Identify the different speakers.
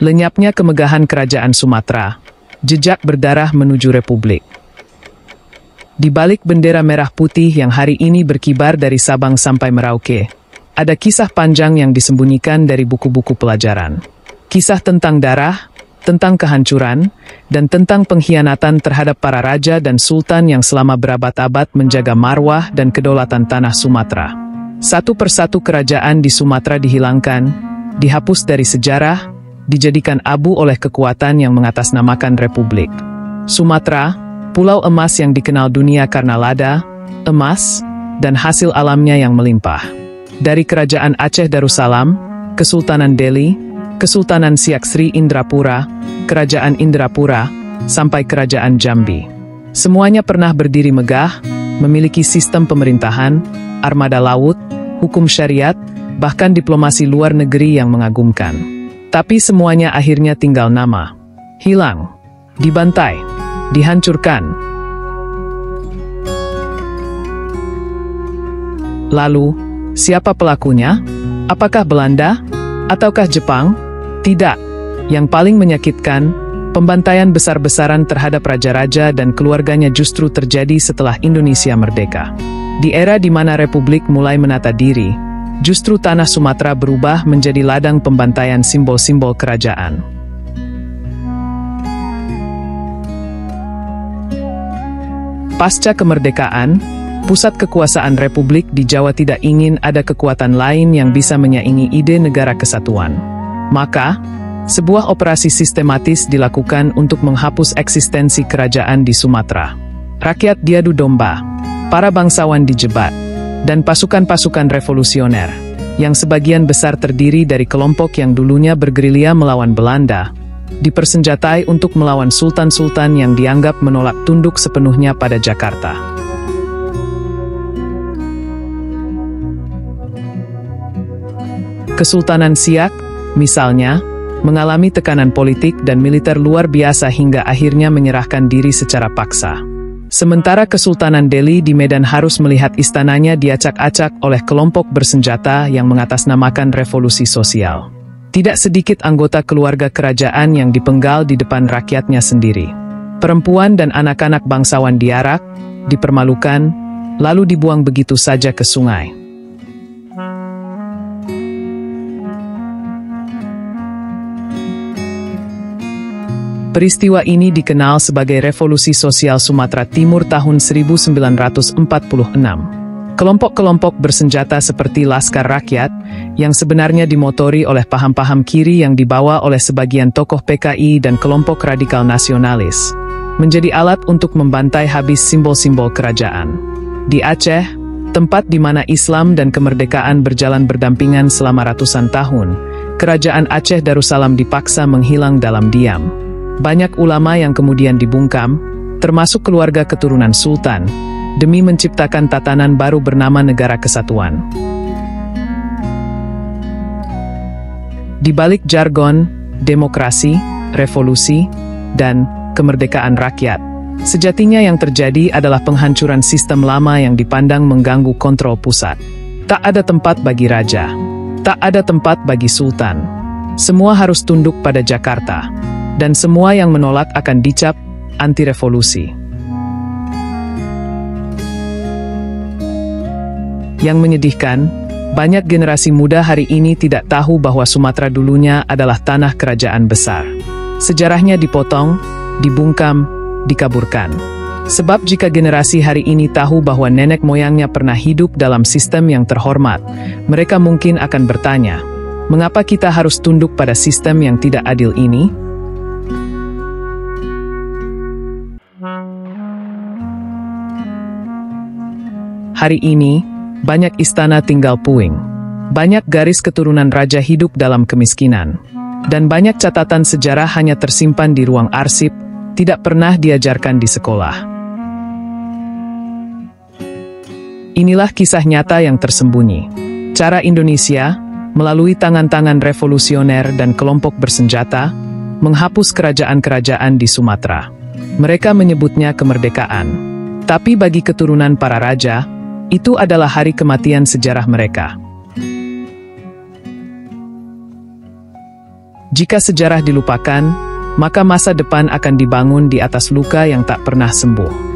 Speaker 1: Lenyapnya kemegahan kerajaan Sumatera, jejak berdarah menuju republik. Di balik bendera merah putih yang hari ini berkibar dari Sabang sampai Merauke, ada kisah panjang yang disembunyikan dari buku-buku pelajaran. Kisah tentang darah, tentang kehancuran, dan tentang pengkhianatan terhadap para raja dan sultan yang selama berabad-abad menjaga marwah dan kedaulatan tanah Sumatera. Satu persatu kerajaan di Sumatera dihilangkan, dihapus dari sejarah, dijadikan abu oleh kekuatan yang mengatasnamakan republik. Sumatera, pulau emas yang dikenal dunia karena lada, emas, dan hasil alamnya yang melimpah. Dari Kerajaan Aceh Darussalam, Kesultanan Delhi, Kesultanan Siak Sri Indrapura, Kerajaan Indrapura, sampai Kerajaan Jambi. Semuanya pernah berdiri megah, memiliki sistem pemerintahan, armada laut, hukum syariat, bahkan diplomasi luar negeri yang mengagumkan. Tapi semuanya akhirnya tinggal nama. Hilang, dibantai, dihancurkan. Lalu, siapa pelakunya? Apakah Belanda? Ataukah Jepang? Tidak. Yang paling menyakitkan, pembantaian besar-besaran terhadap raja-raja dan keluarganya justru terjadi setelah Indonesia merdeka. Di era di mana Republik mulai menata diri, justru tanah Sumatera berubah menjadi ladang pembantaian simbol-simbol kerajaan. Pasca kemerdekaan, pusat kekuasaan Republik di Jawa tidak ingin ada kekuatan lain yang bisa menyaingi ide negara kesatuan. Maka, sebuah operasi sistematis dilakukan untuk menghapus eksistensi kerajaan di Sumatera. Rakyat diadu domba, para bangsawan dijebat, dan pasukan-pasukan revolusioner, yang sebagian besar terdiri dari kelompok yang dulunya bergerilya melawan Belanda, dipersenjatai untuk melawan sultan-sultan yang dianggap menolak tunduk sepenuhnya pada Jakarta. Kesultanan Siak, misalnya, mengalami tekanan politik dan militer luar biasa hingga akhirnya menyerahkan diri secara paksa. Sementara Kesultanan Delhi di Medan harus melihat istananya diacak-acak oleh kelompok bersenjata yang mengatasnamakan revolusi sosial. Tidak sedikit anggota keluarga kerajaan yang dipenggal di depan rakyatnya sendiri. Perempuan dan anak-anak bangsawan diarak, dipermalukan, lalu dibuang begitu saja ke sungai. Peristiwa ini dikenal sebagai Revolusi Sosial Sumatera Timur tahun 1946. Kelompok-kelompok bersenjata seperti Laskar Rakyat, yang sebenarnya dimotori oleh paham-paham kiri yang dibawa oleh sebagian tokoh PKI dan kelompok radikal nasionalis, menjadi alat untuk membantai habis simbol-simbol kerajaan. Di Aceh, tempat di mana Islam dan kemerdekaan berjalan berdampingan selama ratusan tahun, Kerajaan Aceh Darussalam dipaksa menghilang dalam diam. Banyak ulama yang kemudian dibungkam, termasuk keluarga keturunan sultan, demi menciptakan tatanan baru bernama Negara Kesatuan. Di balik jargon, demokrasi, revolusi, dan kemerdekaan rakyat, sejatinya yang terjadi adalah penghancuran sistem lama yang dipandang mengganggu kontrol pusat. Tak ada tempat bagi raja, tak ada tempat bagi sultan. Semua harus tunduk pada Jakarta. Dan semua yang menolak akan dicap anti-revolusi. Yang menyedihkan, banyak generasi muda hari ini tidak tahu bahwa Sumatera dulunya adalah tanah kerajaan besar. Sejarahnya dipotong, dibungkam, dikaburkan. Sebab jika generasi hari ini tahu bahwa nenek moyangnya pernah hidup dalam sistem yang terhormat, mereka mungkin akan bertanya, mengapa kita harus tunduk pada sistem yang tidak adil ini? Hari ini, banyak istana tinggal puing. Banyak garis keturunan raja hidup dalam kemiskinan. Dan banyak catatan sejarah hanya tersimpan di ruang arsip, tidak pernah diajarkan di sekolah. Inilah kisah nyata yang tersembunyi. Cara Indonesia, melalui tangan-tangan revolusioner dan kelompok bersenjata, menghapus kerajaan-kerajaan di Sumatera. Mereka menyebutnya kemerdekaan. Tapi bagi keturunan para raja, itu adalah hari kematian sejarah mereka. Jika sejarah dilupakan, maka masa depan akan dibangun di atas luka yang tak pernah sembuh.